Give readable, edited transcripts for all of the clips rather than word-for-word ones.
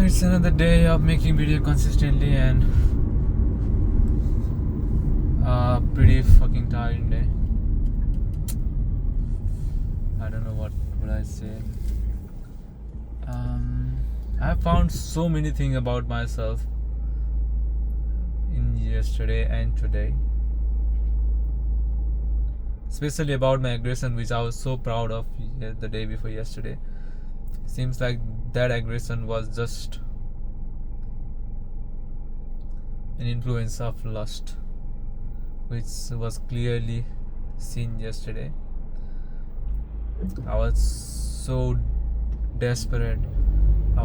It's another day of making video consistently and pretty fucking tiring day. I don't know what would I say. I found so many things about myself in yesterday and today, especially about my aggression, which I was so proud of the day before yesterday. Seems like that aggression was just an influence of lust, which was clearly seen yesterday. I was so desperate. I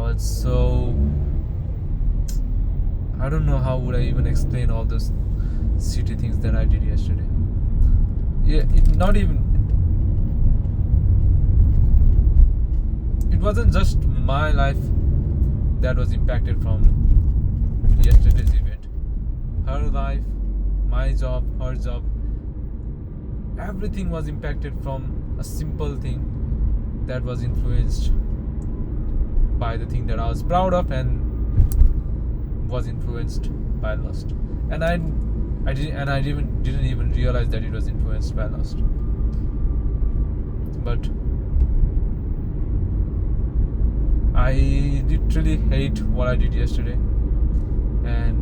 don't know how would I even explain all those shitty things that I did yesterday. It wasn't just my life that was impacted from yesterday's event. Her life, my job, her job, everything was impacted from a simple thing that was influenced by the thing that I was proud of and was influenced by lust. And I didn't even realize that it was influenced by lust. But I literally hate what I did yesterday, and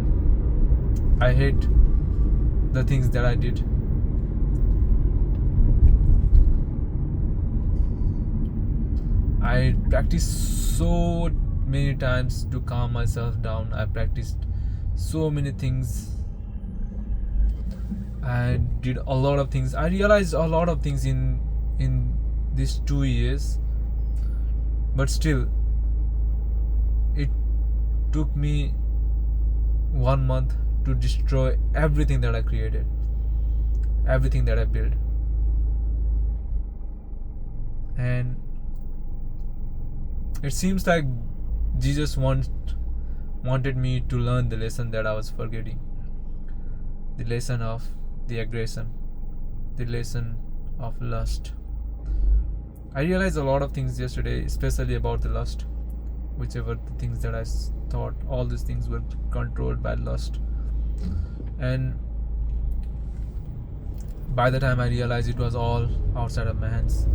I hate the things that I did. I practiced so many times to calm myself down. I practiced so many things. I did a lot of things. I realized a lot of things in these 2 years, but still it took me 1 month to destroy everything that I created, everything that I built. And it seems like Jesus wanted me to learn the lesson that I was forgetting. The lesson of the aggression, the lesson of lust. I realized a lot of things yesterday, especially about the lust. Whichever the things that I thought, all these things were controlled by lust. And by the time I realized it was all outside of my hands.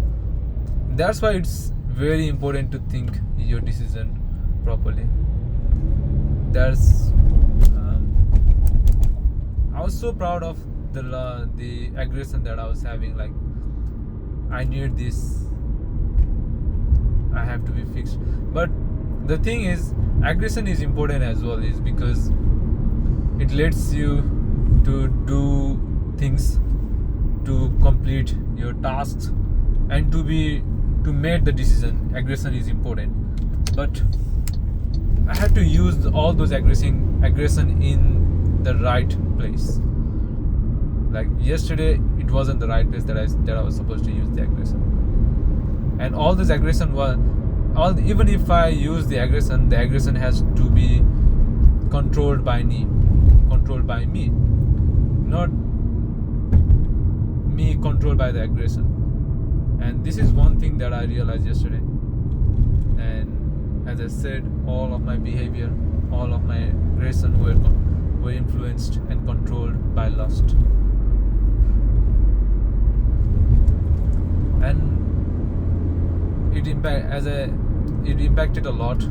That's why it's very important to think your decision properly. I was so proud of the aggression that I was having. Like, I need this, I have to be fixed. But the thing is, aggression is important as well, is because it lets you to do things, to complete your tasks, and to make the decision. Aggression is important, but I had to use all those aggression in the right place. Like yesterday, it wasn't the right place that I was supposed to use the aggression. And all this aggression even if I use the aggression has to be controlled by me, not me controlled by the aggression. And this is one thing that I realized yesterday. And as I said, all of my behavior, all of my aggression were influenced and controlled by lust. And it impacted a lot.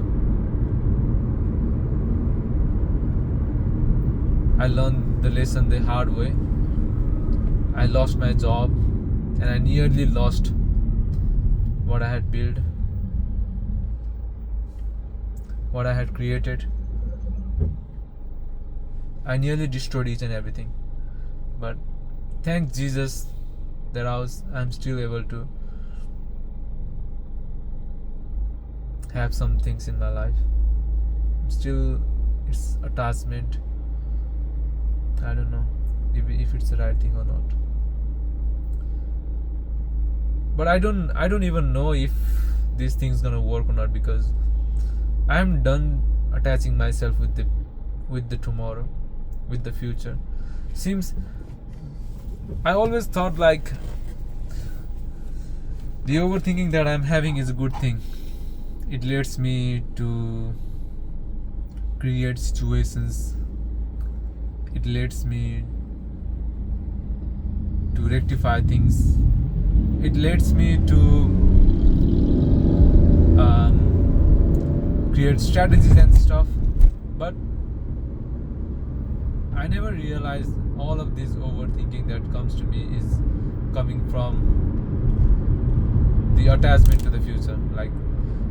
I learned the lesson the hard way. I lost my job, and I nearly lost what I had built, what I had created. I nearly destroyed each and everything. But thank Jesus that I'm still able to have some things in my life. It's attachment. I don't know if it's the right thing or not. But I don't even know if this thing's gonna work or not, because I'm done attaching myself with the tomorrow, with the future. Seems I always thought like the overthinking that I'm having is a good thing. It lets me to create situations. It lets me to rectify things. It lets me to create strategies and stuff. But I never realized all of this overthinking that comes to me is coming from the attachment to the future. Like,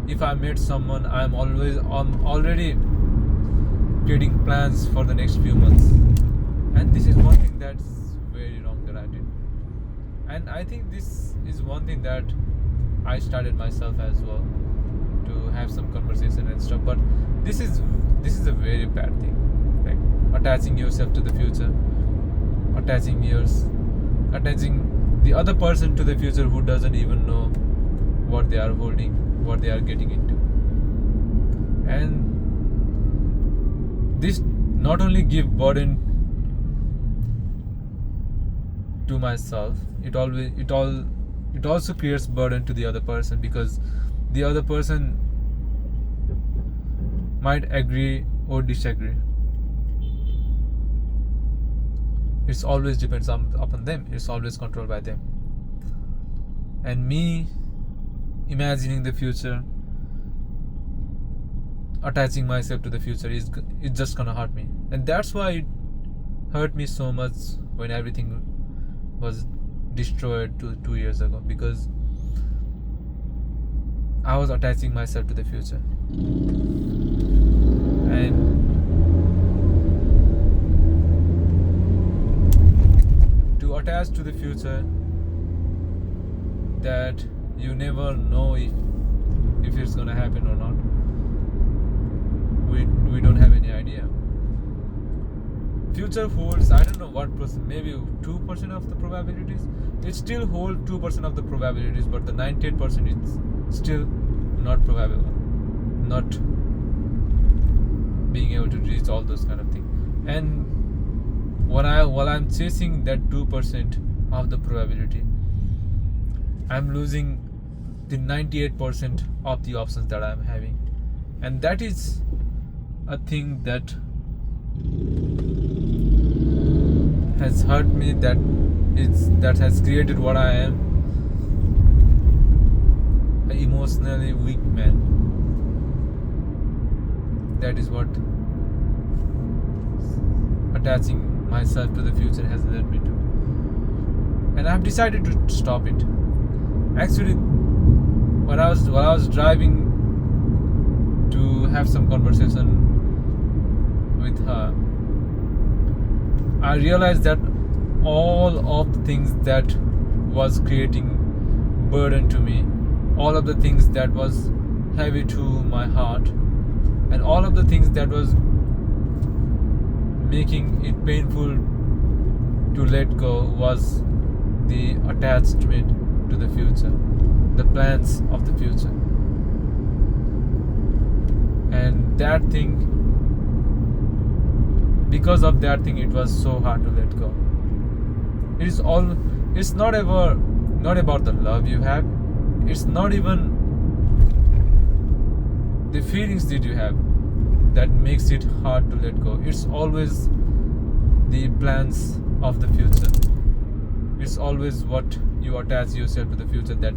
if I met someone, I'm already creating plans for the next few months, and this is one thing that's very wrong that I did. And I think this is one thing that I started myself as well, to have some conversation and stuff. But this is a very bad thing, like attaching yourself to the future, attaching the other person to the future who doesn't even know what they are holding, what they are getting into. And this not only give burden to myself, it also creates burden to the other person, because the other person might agree or disagree. It's always depends upon them. It's always controlled by them. And me imagining the future, attaching myself to the future, it's just gonna hurt me. And that's why it hurt me so much when everything was destroyed 2 years ago, because I was attaching myself to the future. And to attach to the future, that you never know if it's gonna happen or not. We don't have any idea. Future holds, I don't know what percent, maybe 2% of the probabilities. It still holds 2% of the probabilities, but the 98% is still not probable, not being able to reach all those kind of things. And while I'm chasing that 2% of the probability, I'm losing the 98% of the options that I'm having. And that is a thing that has hurt me, that has created what I am, an emotionally weak man. That is what attaching myself to the future has led me to. And I've decided to stop it. Actually, while I was driving to have some conversation with her, I realized that all of the things that was creating burden to me, all of the things that was heavy to my heart, and all of the things that was making it painful to let go, was the attachment to the future, the plans of the future. And that thing, because of that thing, it was so hard to let go. It's not about the love you have. It's not even the feelings that you have that makes it hard to let go. It's always the plans of the future. It's always what you attach yourself to the future that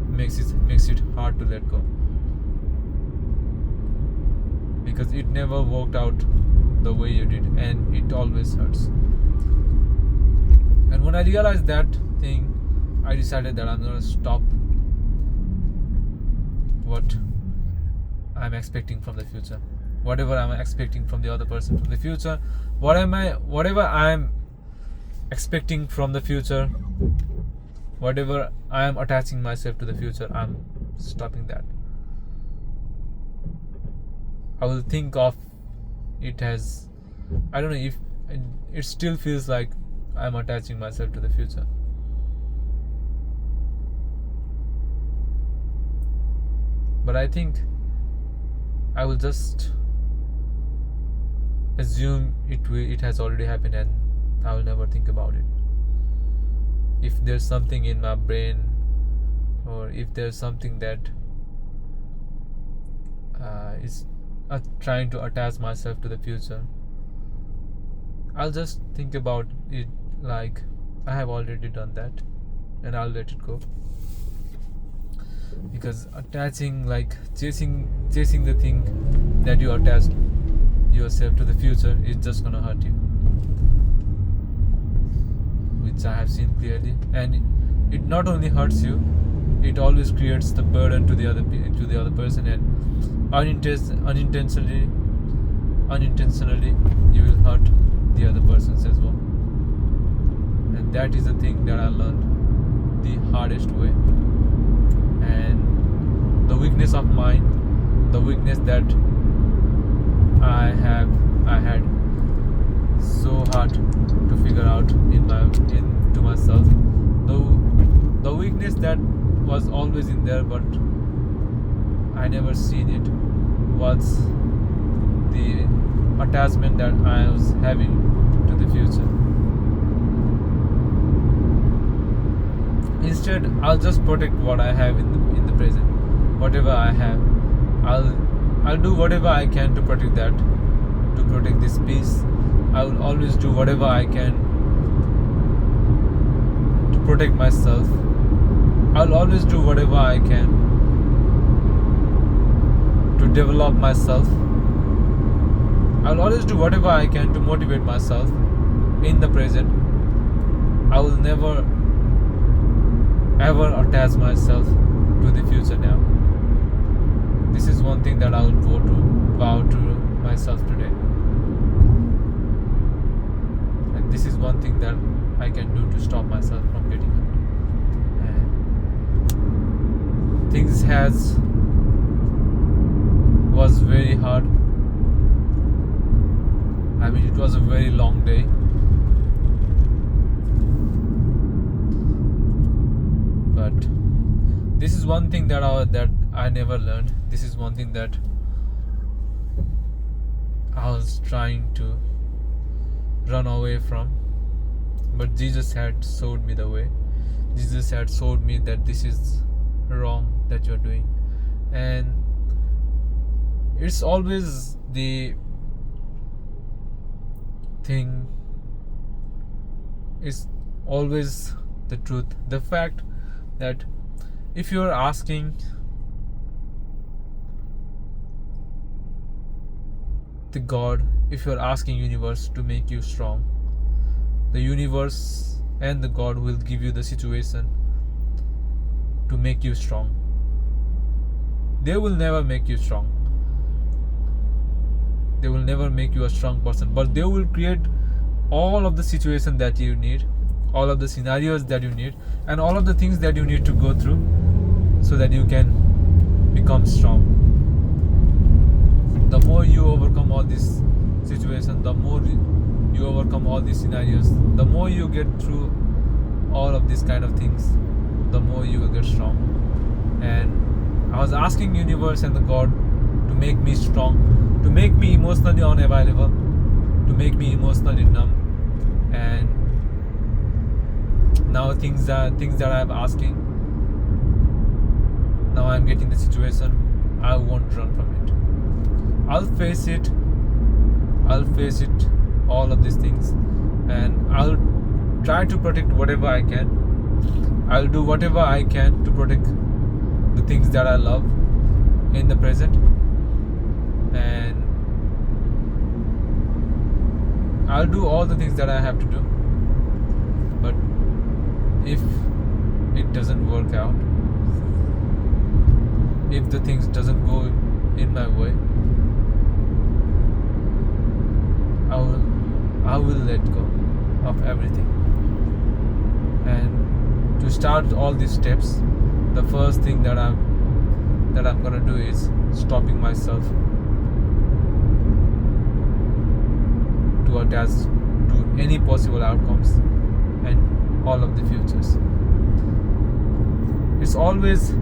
makes it hard to let go, because it never worked out the way you did, and it always hurts. And when I realized that thing, I decided that I'm gonna stop what I'm expecting from the future. Whatever I'm expecting from the other person from the future, whatever I'm expecting from the future, whatever I am attaching myself to the future, I'm stopping that. I will think of it as, I don't know, if it still feels like I'm attaching myself to the future. But I think I will just assume it has already happened, and I will never think about it. If there's something in my brain, or if there's something that is trying to attach myself to the future, I'll just think about it like I have already done that, and I'll let it go. Because attaching, like chasing the thing that you attached yourself to the future, is just gonna hurt you, which I have seen clearly. And it not only hurts you, it always creates the burden to the other person, and unintentionally you will hurt the other persons as well. And that is the thing that I learned the hardest way. And the weakness of mine, the weakness that I had so hard to figure out into myself, the weakness that was always in there, but I never seen it, was the attachment that I was having to the future. Instead, I'll just protect what I have in the present. Whatever I have, I'll do whatever I can to protect that, to protect this peace. I will always do whatever I can to protect myself. I'll always do whatever I can to develop myself. I'll always do whatever I can to motivate myself in the present. I will never ever attach myself to the future now. This is one thing that I will vow to myself today. And this is one thing that I can do to stop myself from getting hurt. And things was very hard. I mean, it was a very long day. But this is one thing that I never learned. This is one thing that I was trying to run away from. But Jesus had showed me the way. Jesus had showed me that this is wrong that you're doing. And it's always the thing, is always the truth. The fact that if you're asking the God, if you're asking universe to make you strong, the universe and the God will give you the situation to make you strong. They will never make you strong. They will never make you a strong person, but they will create all of the situation that you need, all of the scenarios that you need, and all of the things that you need to go through so that you can become strong. The more you overcome all these situations, the more you overcome all these scenarios, the more you get through all of these kind of things, the more you will get strong. And I was asking universe and the God to make me strong, to make me emotionally unavailable, to make me emotionally numb. And now things that I'm asking, now I'm getting the situation, I won't run from it. I'll face it, all of these things, and I'll try to protect whatever I can. I'll do whatever I can to protect the things that I love in the present. And I'll do all the things that I have to do. But if it doesn't work out, if the things doesn't go in my way, I will let go of everything. And to start all these steps, the first thing that I'm gonna do is stopping myself to attach to any possible outcomes and all of the futures. It's always,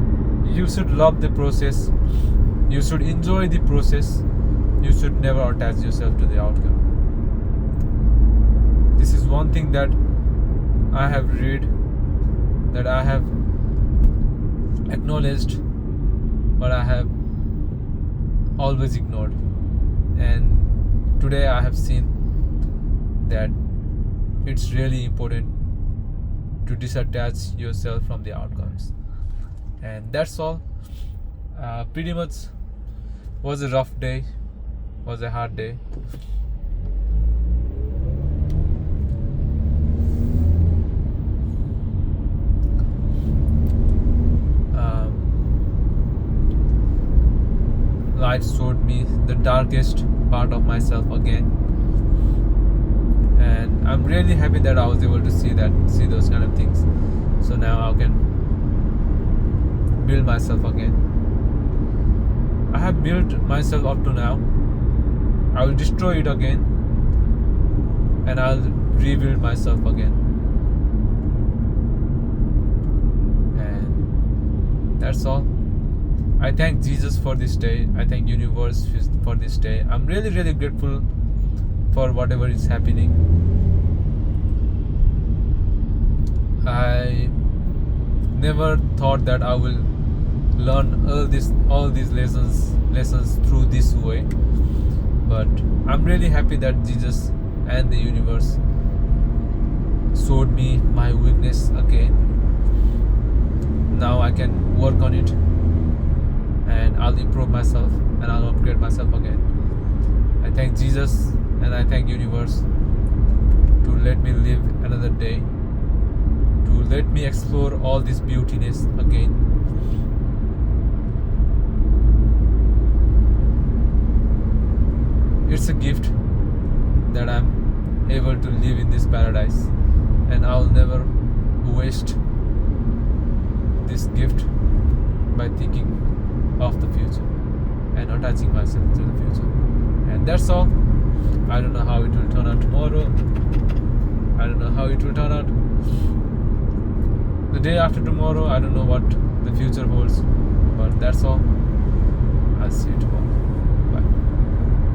you should love the process, you should enjoy the process, you should never attach yourself to the outcome. This is one thing that I have read, that I have acknowledged, but I have always ignored. And today I have seen that it's really important to disattach yourself from the outcomes. And that's all. Pretty much was a rough day, was a hard day. Life showed me the darkest part of myself again, and I'm really happy that I was able to see those kind of things. So now I can build myself again. I have built myself up to now. I will destroy it again, and I'll rebuild myself again. And that's all. I thank Jesus for this day. I thank universe for this day. I'm really, really grateful for whatever is happening. I never thought that I will learn all these lessons through this way. But I'm really happy that Jesus and the universe showed me my weakness again. Now I can work on it, and I'll improve myself, and I'll upgrade myself again. I thank Jesus and I thank universe to let me live another day, to let me explore all this beautiness again. It's a gift that I'm able to live in this paradise, and I'll never waste this gift by thinking of the future and attaching myself to the future. And that's all. I don't know how it will turn out tomorrow. I don't know how it will turn out the day after tomorrow. I don't know what the future holds, but that's all. I'll see you tomorrow.